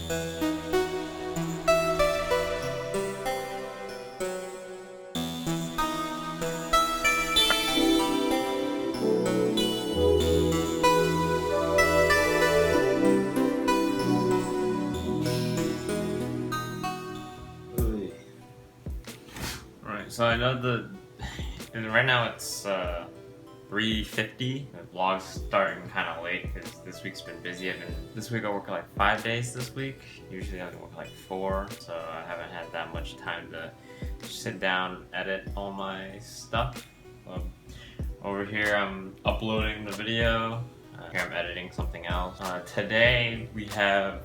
So I know and right now it's 3:50. The vlog's starting kind of late because this week's been busy. This week I work like 5 days this week. Usually I work like 4, so I haven't had that much time to sit down, edit all my stuff. Over here I'm uploading the video. Here I'm editing something else. Today we have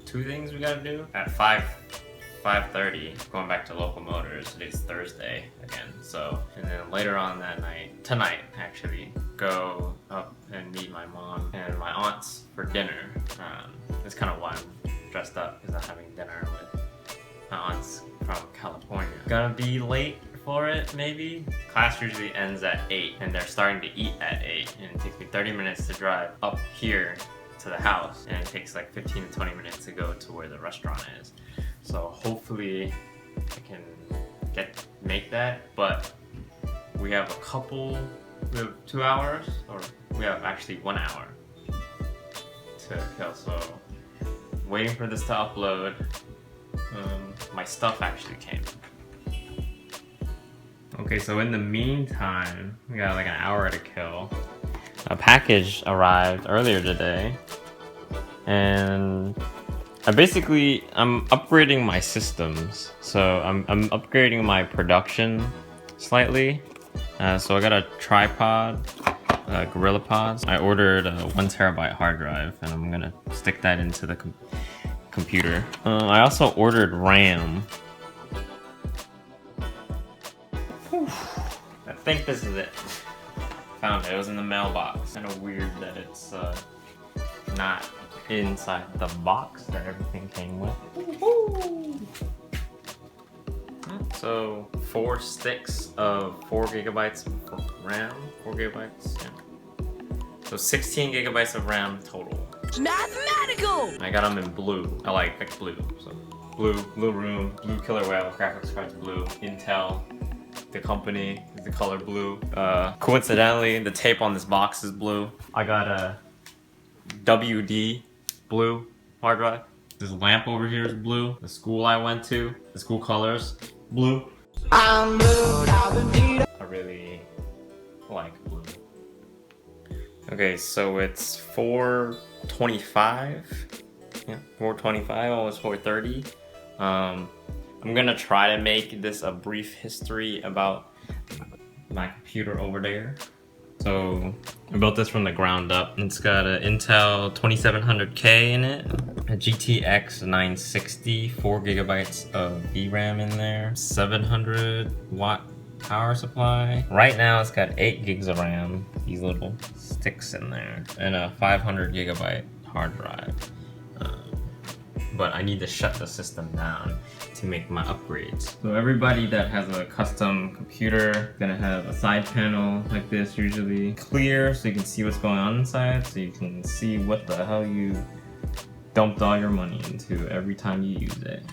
2 things we gotta do. At 5:30, going back to Local Motors. Today's Thursday again. So, and then later on that night, tonight actually, go up and meet my mom and my aunts for dinner. That's kind of why I'm dressed up, because I'm having dinner with my aunts from California. Gonna be late for it, maybe. Class usually ends at 8, and they're starting to eat at 8, and it takes me 30 minutes to drive up here to the house, and it takes like 15 to 20 minutes to go to where the restaurant is. So hopefully I can make that, but we have 2 hours, or we have actually 1 hour to kill. So waiting for this to upload. My stuff actually came. Okay, so in the meantime, we got like an hour to kill. A package arrived earlier today, and I'm upgrading my systems. So I'm upgrading my production slightly. So I got a tripod, Gorilla Pods. I ordered a 1 terabyte hard drive, and I'm gonna stick that into the computer. I also ordered RAM. Whew. I think this is it. Found it. It was in the mailbox. Kind of weird that it's not inside the box that everything came with. So 4 sticks of 4 gigabytes of RAM. 4 gigabytes, yeah. So 16 gigabytes of RAM total. Mathematical! I got them in blue. I like blue. So blue room, blue killer whale, graphics cards blue, Intel. The company is the color blue. Coincidentally, the tape on this box is blue. I got a WD blue hard drive. This lamp over here is blue. The school I went to, the school colors, blue. I really like blue. Okay, so it's 4:25. Yeah, 4:25, almost 4:30. I'm gonna try to make this a brief history about my computer over there. So I built this from the ground up. It's got an Intel 2700K in it, a GTX 960, 4 gigabytes of VRAM in there, 700 watt power supply. Right now it's got 8 gigs of RAM, these little sticks in there, and a 500 gigabyte hard drive. But I need to shut the system down to make my upgrades. So everybody that has a custom computer gonna have a side panel like this, usually clear, so you can see what's going on inside, so you can see what the hell you dumped all your money into every time you use it.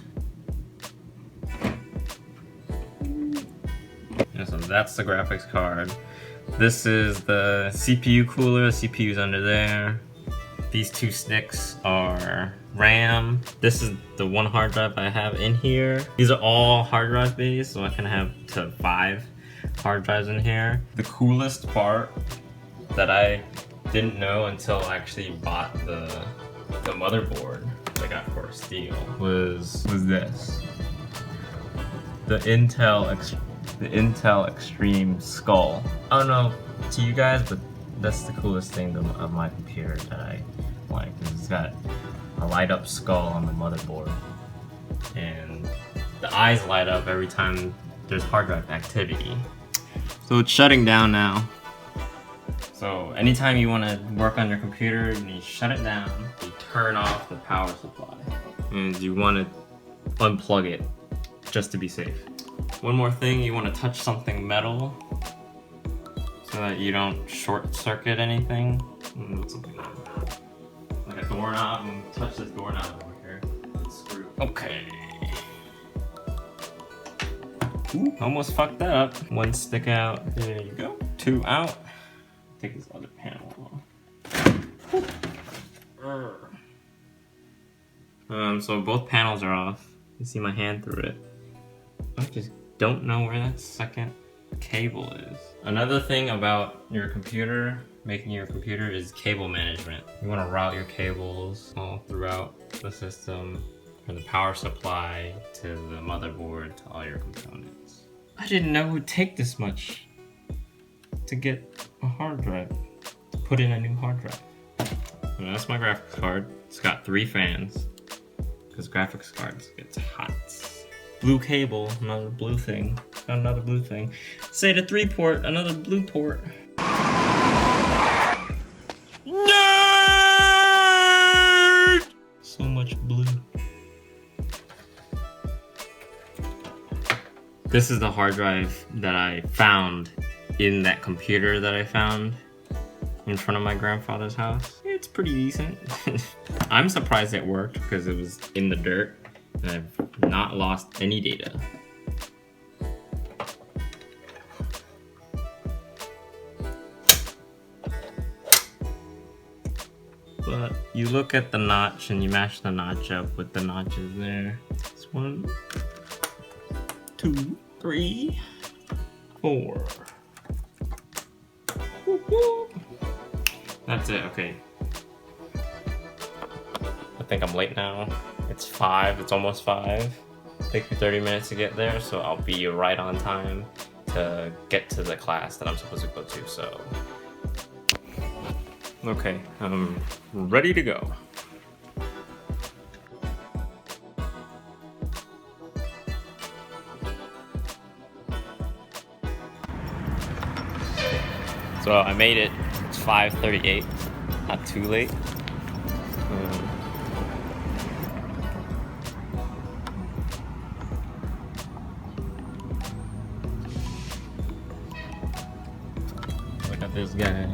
Yeah, so that's the graphics card. This is the CPU cooler. The CPU's under there. These 2 sticks are RAM. This is the 1 hard drive I have in here. These are all hard drive based, so I can have to 5 hard drives in here. The coolest part that I didn't know until I actually bought the motherboard that I got for a steal was this. The Intel Extreme Skull. I don't know to you guys, but that's the coolest thing of my computer that I like. It's got a light up skull on the motherboard, and the eyes light up every time there's hard drive activity. So it's shutting down now. So anytime you want to work on your computer, you shut it down, you turn off the power supply, and you want to unplug it just to be safe. One more thing, you want to touch something metal so that you don't short circuit anything. Something like a doorknob, and touch this doorknob Okay. Ooh, almost fucked that up. One stick out. There you go. Two out. Take this other panel off. So both panels are off. You see my hand through it. I just don't know where that second cable is. Another thing about your computer, making your computer, is cable management. You want to route your cables all throughout the system, from the power supply to the motherboard to all your components. I didn't know it would take this much to get a hard drive, to put in a new hard drive. And that's my graphics card. It's got 3 fans, because graphics cards get hot. Blue cable, another blue thing. Got another blue thing. Say the 3 port, another blue port. Nerd! So much blue. This is the hard drive that I found in that computer that I found in front of my grandfather's house. It's pretty decent. I'm surprised it worked because it was in the dirt and I've not lost any data. But you look at the notch and you match the notch up with the notches there. It's 1, 2, 3, 4. Woo-hoo. That's it, okay. I think I'm late now. It's 5, it's almost 5. Take me 30 minutes to get there, so I'll be right on time to get to the class that I'm supposed to go to, so. Okay, I'm ready to go. So I made it. It's 5:38. Not too late. Look at this guy.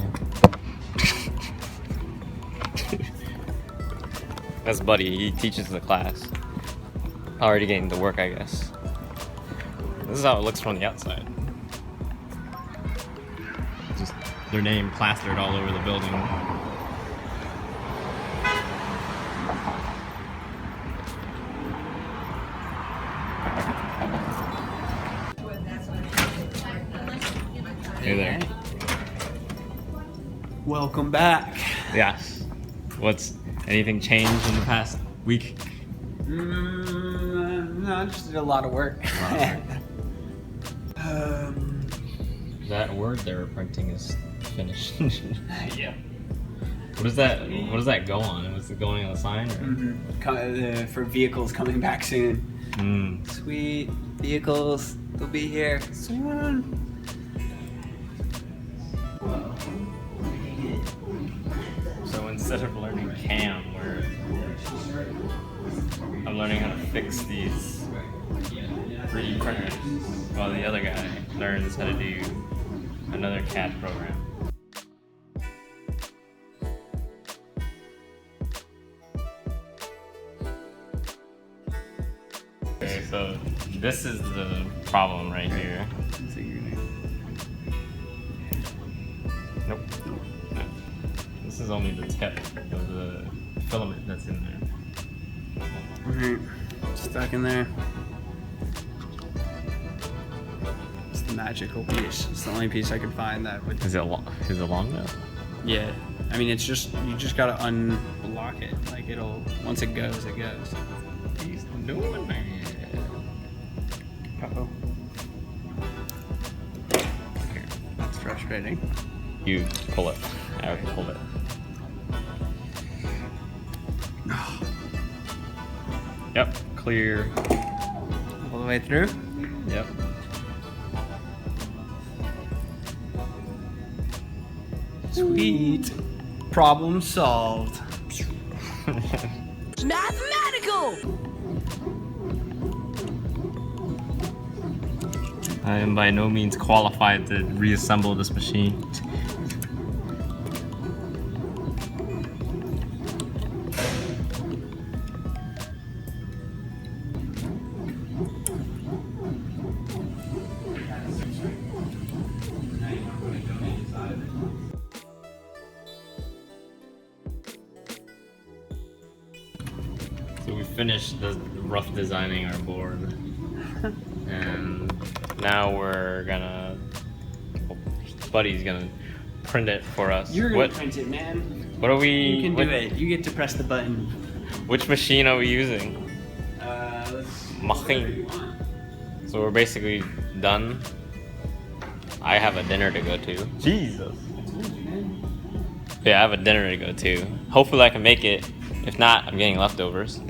That's Buddy. He teaches the class. Already getting to work, I guess. This is how it looks from the outside. Just their name plastered all over the building. Hey there. Welcome back. Yes. What's anything changed in the past week? No, just did a lot of work. That word they were printing is finished. Yeah. What does that go on? Was it going on the sign? Or? For vehicles coming back soon. Sweet vehicles, they'll be here soon. So instead of learning CAM, I'm learning how to fix these 3D printers, while the other guy learns how to do another CAD program. Okay, so this is the problem right here. Nope. No. This is only the tip of the filament that's in there. Alright, stuck in there. It's the magical piece. It's the only piece I could find that would. Is it long enough? Yeah. I mean, it's just you just gotta unblock it. Like it'll once it goes, it goes. He's doing it. Uh-oh. That's frustrating. You pull it. I already pulled it. Yep, clear. All the way through? Yep. Sweet. Problem solved. Mathematical! I am by no means qualified to reassemble this machine. So we finished the rough designing our board, and now we're gonna. Buddy's gonna print it for us. You're gonna print it, man. What are we? You can do it. You get to press the button. Which machine are we using? Machine. So we're basically done. I have a dinner to go to. Jesus. Yeah, I have a dinner to go to. Hopefully I can make it. If not, I'm getting leftovers.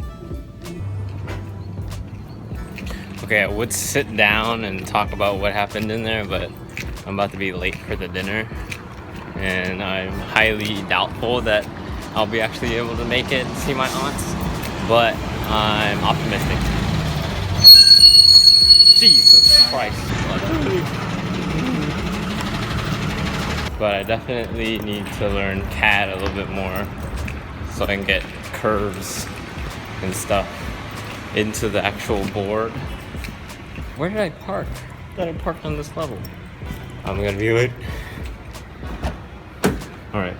Okay, I would sit down and talk about what happened in there, but I'm about to be late for the dinner. And I'm highly doubtful that I'll be actually able to make it and see my aunts. But I'm optimistic. Jesus Christ. But I definitely need to learn CAD a little bit more so I can get curves and stuff into the actual board. Where did I park? I thought I parked on this level. I'm gonna be late. Alright.